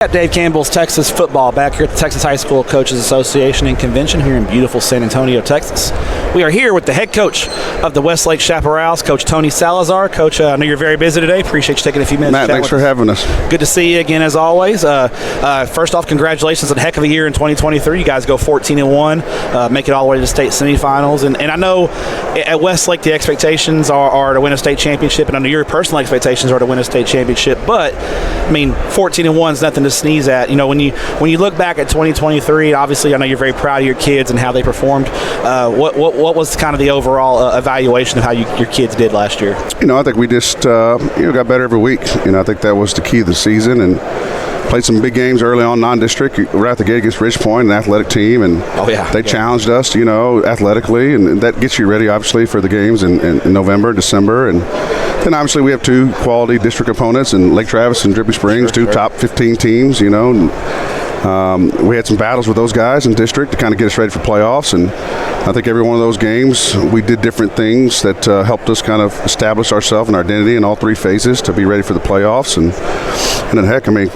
At Dave Campbell's Texas Football, back here at the Texas High School Coaches Association and Convention here in beautiful San Antonio, Texas. We are here with the head coach of the Westlake Chaparrals, Coach Tony Salazar. Coach, I know you're very busy today. Appreciate you taking a few minutes. Matt, thanks for having us. Good to see you again, as always. First off, congratulations on a heck of a year in 2023. You guys go 14-1, make it all the way to the state semifinals. And I know at Westlake the expectations are to win a state championship, and I know your personal expectations are to win a state championship. But, I mean, 14-1 is nothing to sneeze at. You know, when you look back at 2023, obviously I know you're very proud of your kids and how they performed. What was kind of the overall evaluation of how your kids did last year? You know, I think we just got better every week. You know, I think that was the key of the season, and played some big games early on, non-district. We're at the gate against Ridge Point, an athletic team, and they challenged us, you know, athletically, and that gets you ready, obviously, for the games in November, December, and then obviously we have two quality district opponents in Lake Travis and Drippy Springs, two top 15 teams, you know. And, we had some battles with those guys in district to kind of get us ready for playoffs, and I think every one of those games we did different things that helped us kind of establish ourselves and our identity in all three phases to be ready for the playoffs. And then heck, I mean,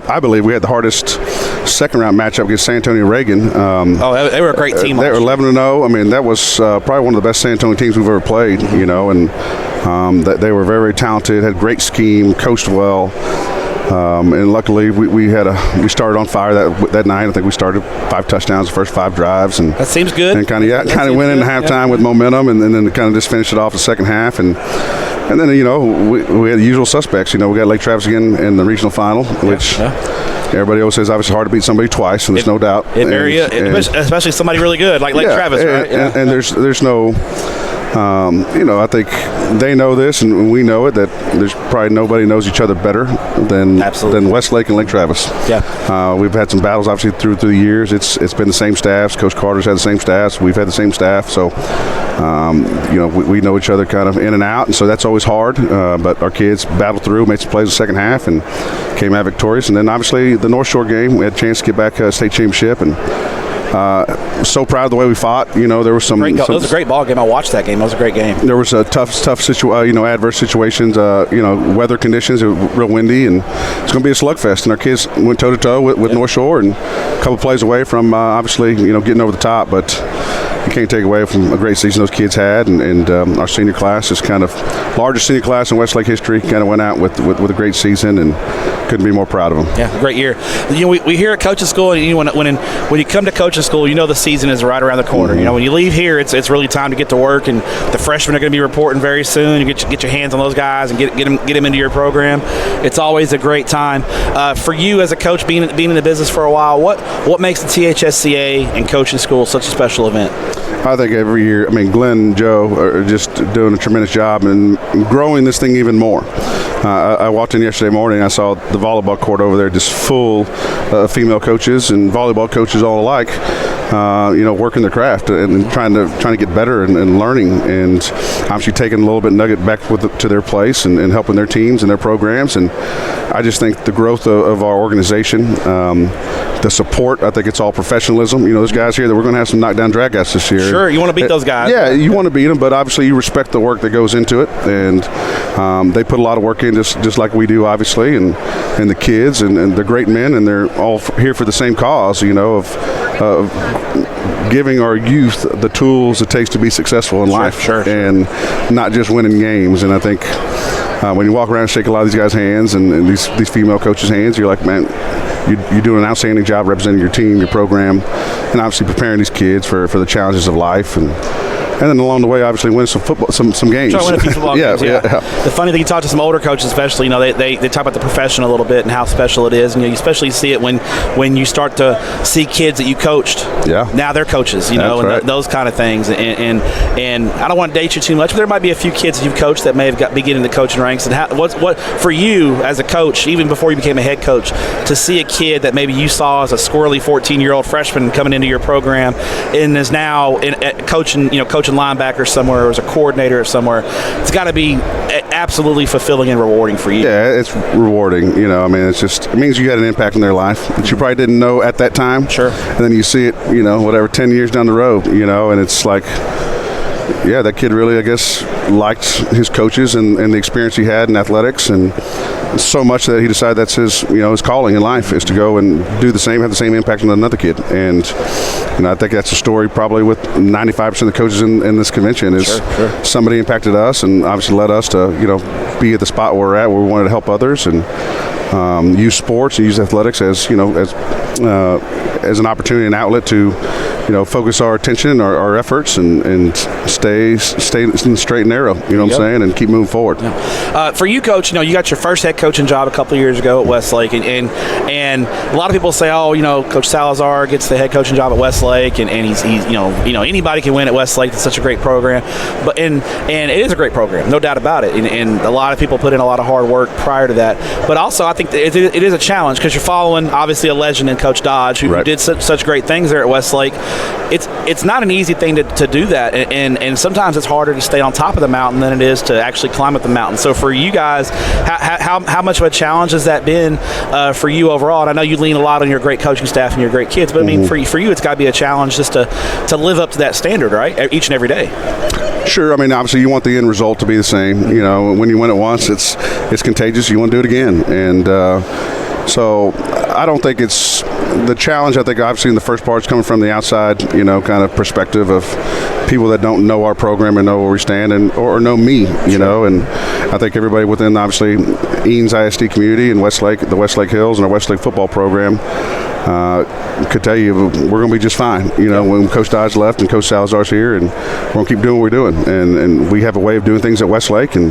I believe we had the hardest second round matchup against San Antonio Reagan. They were a great team. They were 11-0. I mean, that was probably one of the best San Antonio teams we've ever played, you know, and they were very, very talented, had a great scheme, coached well. And luckily, we started on fire that night. I think we started 5 touchdowns the first 5 drives, and that seems good. And kind of went into halftime with momentum, and then kind of just finished it off the second half. And then, you know, we had the usual suspects. You know, we got Lake Travis again in the regional final, which everybody always says obviously hard to beat somebody twice, and there's no doubt. Especially somebody really good like Lake Travis, right? And there's no. You know, I think they know this, and we know it, that there's probably nobody knows each other better than Westlake and Lake Travis. Yeah. We've had some battles, obviously, through the years. It's been the same staffs. Coach Carter's had the same staffs. We've had the same staff. So, you know, we know each other kind of in and out, and so that's always hard. But our kids battled through, made some plays in the second half, and came out victorious. And then, obviously, the North Shore game, we had a chance to get back a state championship, and so proud of the way we fought. You know, there was some. It was a great ball game. I watched that game. It was a great game. There was a tough adverse situations. You know, weather conditions. It was real windy, and it's going to be a slugfest. And our kids went toe to toe with North Shore, and a couple plays away from obviously, you know, getting over the top. But you can't take away from a great season those kids had, and our senior class is kind of largest senior class in Westlake history. Kind of went out with a great season, and couldn't be more proud of them. Yeah, great year. You know, we here at coaching school, and you know, when you come to coaching school, you know the season is right around the corner. Mm-hmm. You know, when you leave here, it's really time to get to work, and the freshmen are going to be reporting very soon. You get your hands on those guys and get them into your program. It's always a great time for you as a coach, being in the business for a while. What makes the THSCA and coaching school such a special event? I think every year, I mean, Glenn and Joe are just doing a tremendous job and growing this thing even more. I walked in yesterday morning, I saw the volleyball court over there just full of female coaches and volleyball coaches all alike, you know, working their craft and trying to get better and learning, and obviously taking a little bit nugget back to their place and helping their teams and their programs. And I just think the growth of our organization, the support, I think it's all professionalism. You know, there's guys here that we're going to have some knockdown dragouts this year. Sure, you want to beat those guys. Yeah, you want to beat them, but obviously you respect the work that goes into it, and they put a lot of work in, just like we do, obviously, and the kids, and they're great men, and they're all here for the same cause, you know, of giving our youth the tools it takes to be successful in life, and not just winning games. And I think when you walk around and shake a lot of these guys' hands and these female coaches' hands, you're like, man, you're doing an outstanding job representing your team, your program, and obviously preparing these kids for the challenges of life. And then along the way, obviously, win some games. Try to win a few football games. Yeah. The funny thing, you talk to some older coaches, especially, you know, they talk about the profession a little bit and how special it is, and you especially see it when you start to see kids that you coached. Yeah. Now they're coaches, you know, and those kind of things. And I don't want to date you too much, but there might be a few kids that you've coached that may have beginning the coaching ranks. And what for you as a coach, even before you became a head coach, to see a kid that maybe you saw as a squirrely 14-year-old freshman coming into your program and is now coaching linebackers somewhere or as a coordinator somewhere, it's got to be absolutely fulfilling and rewarding for you. Yeah, it's rewarding. You know, I mean, it means you had an impact in their life that you probably didn't know at that time. Sure. And then you see it, you know, 10 years down the road, you know, and it's like, yeah, that kid really, I guess, liked his coaches and the experience he had in athletics, and so much that he decided that's his calling in life is to go and do the same, have the same impact on another kid. And I think that's a story probably with 95% of the coaches in this convention is somebody impacted us and obviously led us to be at the spot where we're at, where we wanted to help others and use sports and use athletics as as an opportunity and outlet to focus our attention, our efforts, and stay in the straight and narrow. You know what I'm saying, and keep moving forward. For you, Coach, you got your first head coaching job a couple of years ago at Westlake, and a lot of people say, Coach Salazar gets the head coaching job at Westlake, and he's anybody can win at Westlake. It's such a great program, but and it is a great program, no doubt about it. And a lot of people put in a lot of hard work prior to that, but also I think it is a challenge because you're following obviously a legend in Coach Dodge who did such great things there at Westlake. It's not an easy thing to do that, and sometimes it's harder to stay on top of the mountain than it is to actually climb up the mountain. So for you guys, how much of a challenge has that been for you overall? And I know you lean a lot on your great coaching staff and your great kids, but I mean, for you, it's got to be a challenge just to live up to that standard, right? Each and every day. Sure. I mean, obviously, you want the end result to be the same. When you win it once, it's contagious. You want to do it again, and so I don't think it's the challenge. I think obviously in the first part is coming from the outside, kind of perspective of people that don't know our program and know where we stand or know me, and I think everybody within obviously Eanes ISD community and Westlake, the Westlake Hills and our Westlake football program could tell you we're going to be just fine. When Coach Dodge left and Coach Salazar's here, and we're going to keep doing what we're doing, and we have a way of doing things at Westlake, and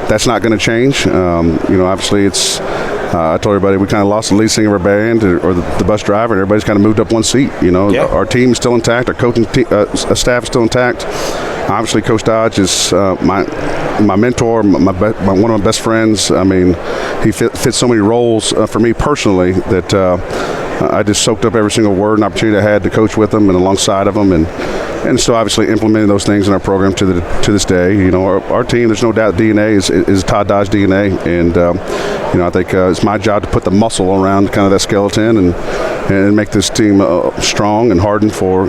that's not going to change. Obviously it's. I told everybody we kind of lost the lead singer of our band or the bus driver, and everybody's kind of moved up one seat. Our team is still intact, our coaching staff is still intact. Obviously, Coach Dodge is my mentor, one of my best friends. I mean, he fits so many roles for me personally that I just soaked up every single word and opportunity I had to coach with him and alongside of him, and still obviously implementing those things in our program to this day. Our team, there's no doubt DNA is Todd Dodge DNA, and I think it's my job to put the muscle around kind of that skeleton and make this team strong and hardened for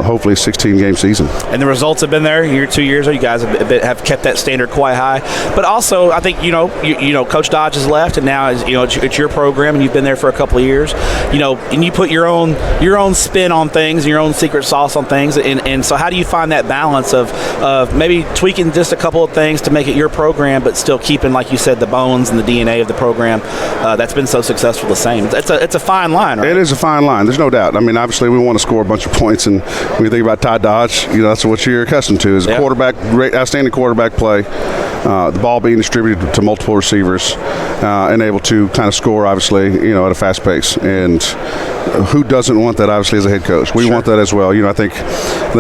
hopefully a 16-game season. And the results have been there. 2 years, you guys have kept that standard quite high. But also, I think Coach Dodge has left, and now it's your program, and you've been there for a couple of years. And you put your own spin on things, your own secret sauce on things, and so how do you find that balance of maybe tweaking just a couple of things to make it your program, but still keeping, like you said, the bones and the DNA of the program that's been so successful the same? It's a fine line, right? It is a fine line. There's no doubt. I mean, obviously, we want to score a bunch of points, and when you think about Todd Dodge, that's what you're accustomed to is a quarterback, great, outstanding quarterback play, the ball being distributed to multiple receivers, and able to kind of score, obviously, at a fast pace. And who doesn't want that, obviously, as a head coach? We want that as well. I think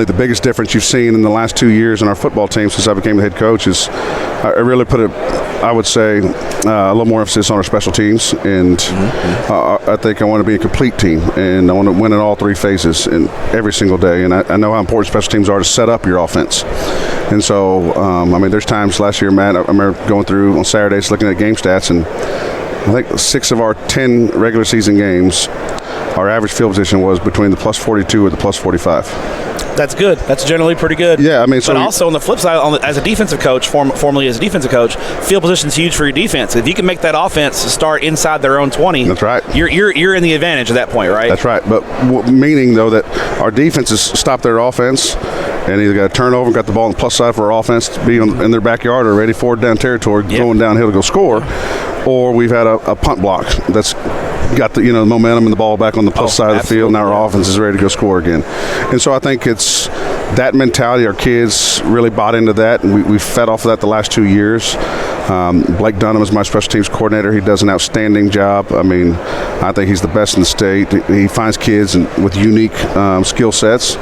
the biggest difference you've seen in the last 2 years in our football team since I became the head coach is I really put it, I would say, a little more emphasis on our special teams, and I think I want to be a complete team, and I want to win in all three phases in every single day. And I know how important special teams are to set up your offense. And so, there's times last year, Matt, I remember going through on Saturdays looking at game stats, and I think 6 of our 10 regular season games, our average field position was between the plus 42 or the plus 45. That's good. That's generally pretty good. Yeah, but also on the flip side, as a defensive coach, formerly as a defensive coach, field position's huge for your defense. If you can make that offense start inside their own 20, that's right. You're in the advantage at that point, right? That's right. But meaning though that our defenses stop their offense and either got a turnover, got the ball on the plus side for our offense to be in their backyard or ready for down territory, going downhill to go score, or we've had a punt block that's got the momentum and the ball back on the plus side of the field. Now our offense is ready to go score again. And so I think it's that mentality. Our kids really bought into that, and we fed off of that the last 2 years. Blake Dunham is my special teams coordinator. He does an outstanding job. I mean, I think he's the best in the state. He finds kids with unique skill sets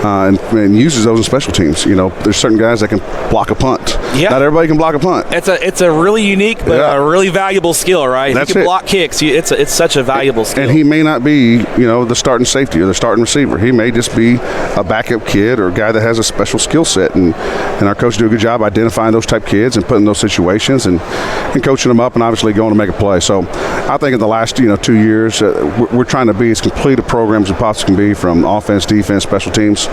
and uses those in special teams. There's certain guys that can block a punt. Yeah. Not everybody can block a punt. It's a really unique but a really valuable skill, right? That's you can block kicks. It's such a valuable skill. And he may not be, the starting safety or the starting receiver. He may just be a backup kid or a guy that has a special skill set. And our coaches do a good job identifying those type kids and putting those situations situations and coaching them up and obviously going to make a play. So I think in the last 2 years, we're trying to be as complete a program as we possibly can be, from offense, defense, special teams.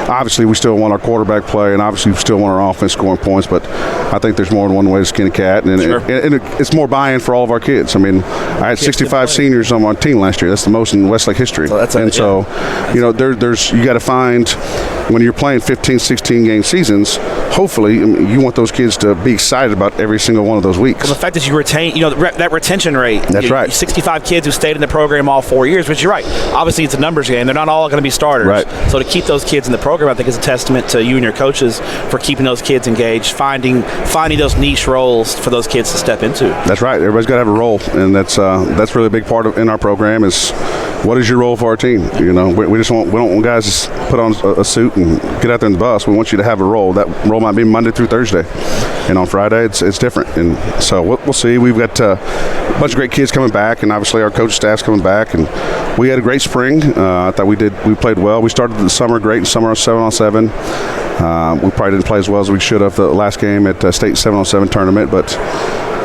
Obviously, we still want our quarterback play, and obviously we still want our offense scoring points, but I think there's more than one way to skin a cat, and, sure. and it's more buy-in for all of our kids. I mean, I had 65 seniors on my team last year. That's the most in Westlake history. So there's you got to find, when you're playing 15, 16-game seasons, hopefully you want those kids to be excited about every single one of those weeks. Well, the fact that you retain, that retention rate. That's right. 65 kids who stayed in the program all 4 years, but you're right. Obviously, it's a numbers game. They're not all going to be starters. Right. So to keep those kids in the program, I think is a testament to you and your coaches for keeping those kids engaged, finding those niche roles for those kids to step into. That's right. Everybody's got to have a role, and that's really a big part in our program is, what is your role for our team? We don't want guys to just put on a suit and get out there in the bus. We want you to have a role. That role might be Monday through Thursday, and on Friday it's different. And so we'll see. We've got a bunch of great kids coming back, and obviously our coach staff's coming back. And we had a great spring. I thought we played well. We started the summer great, and summer 7-on-7. We probably didn't play as well as we should have the last game at state 7-on-7 tournament, but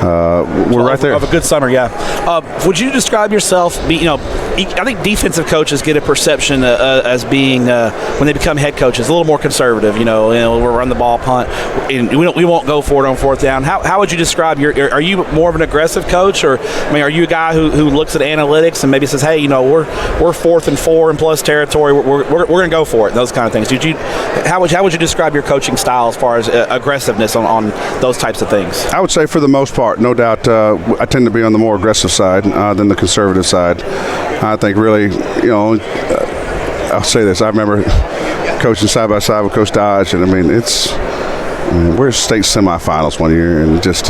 we're right there. Of a good summer, yeah. Would you describe yourself? I think defensive coaches get a perception as being when they become head coaches a little more conservative. We'll run the ball, punt, and we won't go for it on fourth down. How would you describe are you more of an aggressive coach, or are you a guy who looks at analytics and maybe says, hey, we're 4th and 4 in plus territory, we're going to go for it, those kind of things? How would you describe your coaching style as far as aggressiveness on those types of things? I would say for the most part, no doubt, I tend to be on the more aggressive side than the conservative side. I think really, I'll say this. I remember coaching side by side with Coach Dodge, and we're state semifinals one year, and he's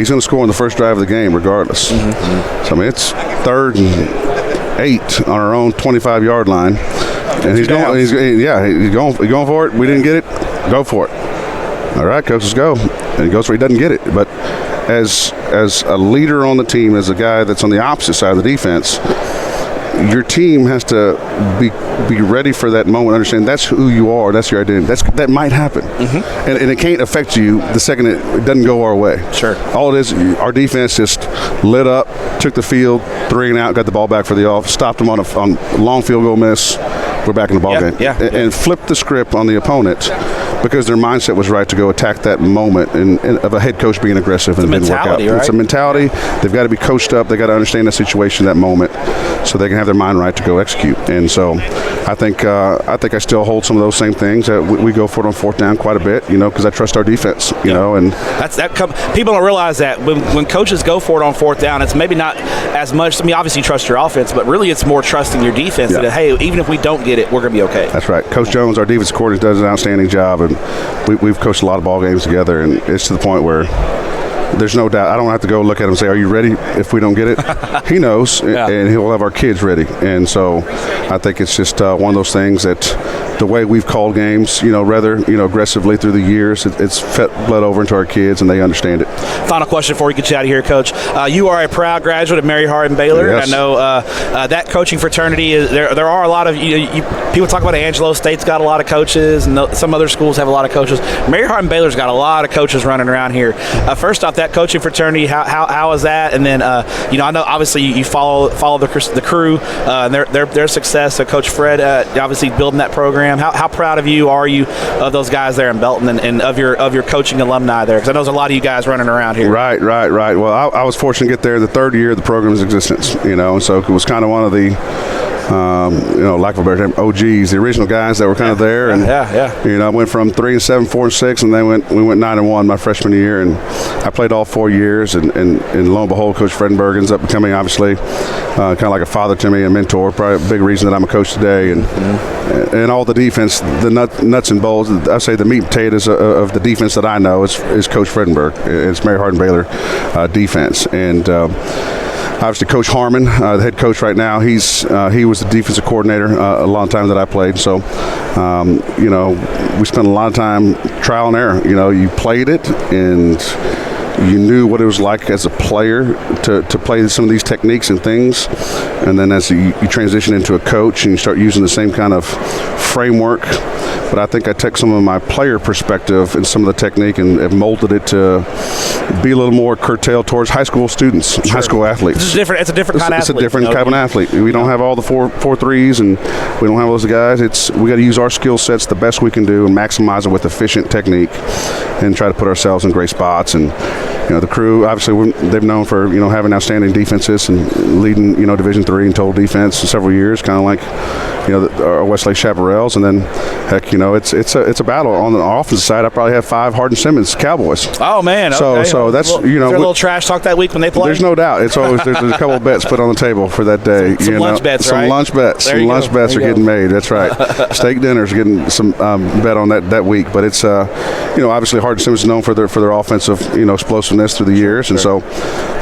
going to score on the first drive of the game regardless. Mm-hmm. So it's 3rd and 8 on our own 25-yard line, and he's going for it. We didn't get it. Go for it. All right, coach, let's go. And he goes where he doesn't get it, but as a leader on the team, as a guy that's on the opposite side of the defense, your team has to be ready for that moment, understand that's who you are, that's your identity. That might happen. Mm-hmm. And it can't affect you the second it doesn't go our way. Sure. All it is, our defense just lit up, took the field, 3 and out, got the ball back for the off, stopped them on a long field goal miss. We're back in the ball game. Yeah. And flipped the script on the opponent, because their mindset was right to go attack that moment of a head coach being aggressive, and it didn't work out. Right? It's a mentality. They've got to be coached up. They've got to understand the situation, that moment, so they can have their mind right to go execute. And so I think I still hold some of those same things. We go for it on fourth down quite a bit, because I trust our defense, and people don't realize that when coaches go for it on fourth down, it's maybe not as much. Obviously you trust your offense, but really it's more trusting your defense that, hey, even if we don't get it, we're going to be okay. That's right. Coach Jones, our defensive coordinator, does an outstanding job, and we've coached a lot of ball games together, and it's to the point where there's no doubt. I don't have to go look at him and say, are you ready if we don't get it? He knows, and he'll have our kids ready. And so I think it's just one of those things that the way we've called games, rather aggressively through the years, it's bled over into our kids, and they understand it. Final question before we get you out of here, Coach. You are a proud graduate of Mary Hardin Baylor. Yes. I know that coaching fraternity, there are a lot of, people talk about Angelo State's got a lot of coaches, and some other schools have a lot of coaches. Mary Hardin Baylor's got a lot of coaches running around here. First off, that coaching fraternity, how is that? And then, I know obviously you follow the crew and their success. So Coach Fred, obviously building that program. How proud of you are you of those guys there in Belton and of your coaching alumni there? Because I know there's a lot of you guys running around here. Right. Well, I was fortunate to get there the 3rd year of the program's existence, and so it was kind of one of the lack of a better term, OGs, the original guys that were kind of there. And I went from 3-7, 4-6, and then we went 9-1 my freshman year, and I played all 4 years. And lo and behold, Coach Fredenberg ends up becoming obviously kind of like a father to me, a mentor. Probably a big reason that I'm a coach today. And all the defense, the nuts and bolts. I say the meat and potatoes of the defense that I know is Coach Fredenberg. It's Mary Hardin Baylor defense. And obviously, Coach Harmon, the head coach right now, he was the defensive coordinator a long time that I played. So, we spent a lot of time trial and error. You played it, and you knew what it was like as a player to play some of these techniques and things, and then as you transition into a coach and you start using the same kind of framework. But I think I took some of my player perspective and some of the technique and have molded it to be a little more curtailed towards high school students, high school athletes. It's a different kind of athlete. It's a different kind of athlete. We don't have all the 4.3s, and we don't have those guys. We got to use our skill sets the best we can do and maximize it with efficient technique and try to put ourselves in great spots. And the crew, obviously, they've known for having outstanding defenses and leading Division III in total defense in several years, kind of like our Westlake Chaparrals. And then heck, it's a battle on the offensive side. I probably have 5 Hardin Simmons Cowboys. Oh man, okay. So that's is there a little trash talk that week when they play? There's no doubt. It's always there's a couple of bets put on the table for that day. Some lunch bets, right? Some lunch bets. Some lunch bets are getting made. That's right. Steak dinners are getting some bet on that week. But it's obviously Hardin Simmons is known for their offensive explosiveness through the years, and so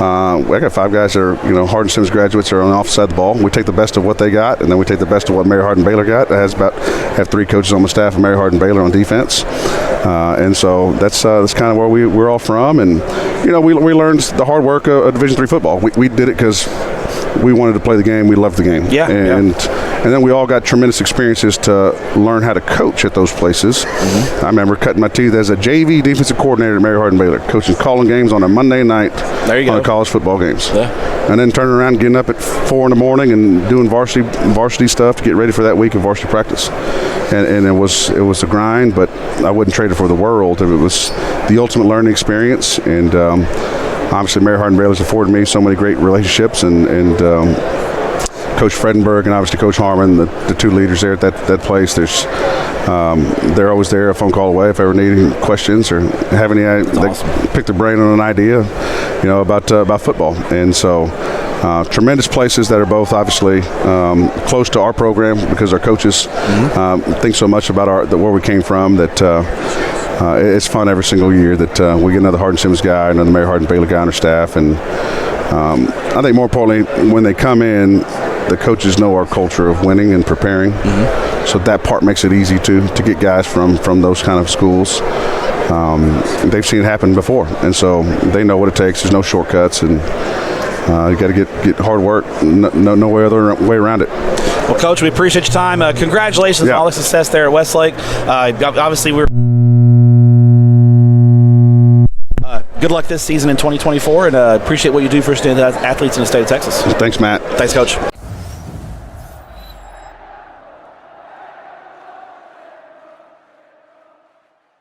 I got 5 guys that are Hardin Simmons graduates are on the offside of the ball. We take the best of what they got, and then we take the best of what Mary Hardin Baylor got. I have 3 coaches on my staff of Mary Hardin Baylor on defense, and so that's kind of where we're all from. And we learned the hard work of Division III football. We did it because we wanted to play the game. We loved the game. And then we all got tremendous experiences to learn how to coach at those places. I remember cutting my teeth as a JV defensive coordinator at Mary Hardin Baylor, coaching calling games on a Monday night on the college football games. And then turning around and getting up at 4 in the morning and doing varsity stuff to get ready for that week of varsity practice. And it was a grind, but I wouldn't trade it for the world. It was the ultimate learning experience. And obviously Mary Hardin Baylor's afforded me so many great relationships, and Coach Fredenberg and obviously Coach Harmon, the 2 leaders there at that place. They're always there, a phone call away if ever need any questions or have any. They pick their brain on an idea, about football. And so tremendous places that are both obviously close to our program because our coaches think so much about where we came from that. It's fun every single year that we get another Hardin Simmons guy, another Mary Hardin Baylor guy on our staff, and I think more importantly, when they come in, the coaches know our culture of winning and preparing, so that part makes it easy to get guys from those kind of schools. They've seen it happen before, and so they know what it takes. There's no shortcuts, and you got to get hard work. No other way around it. Well, Coach, we appreciate your time. Congratulations on all the success there at Westlake. Obviously, we're good luck this season in 2024, and appreciate what you do for student athletes in the state of Texas. Thanks, Matt. Thanks, Coach.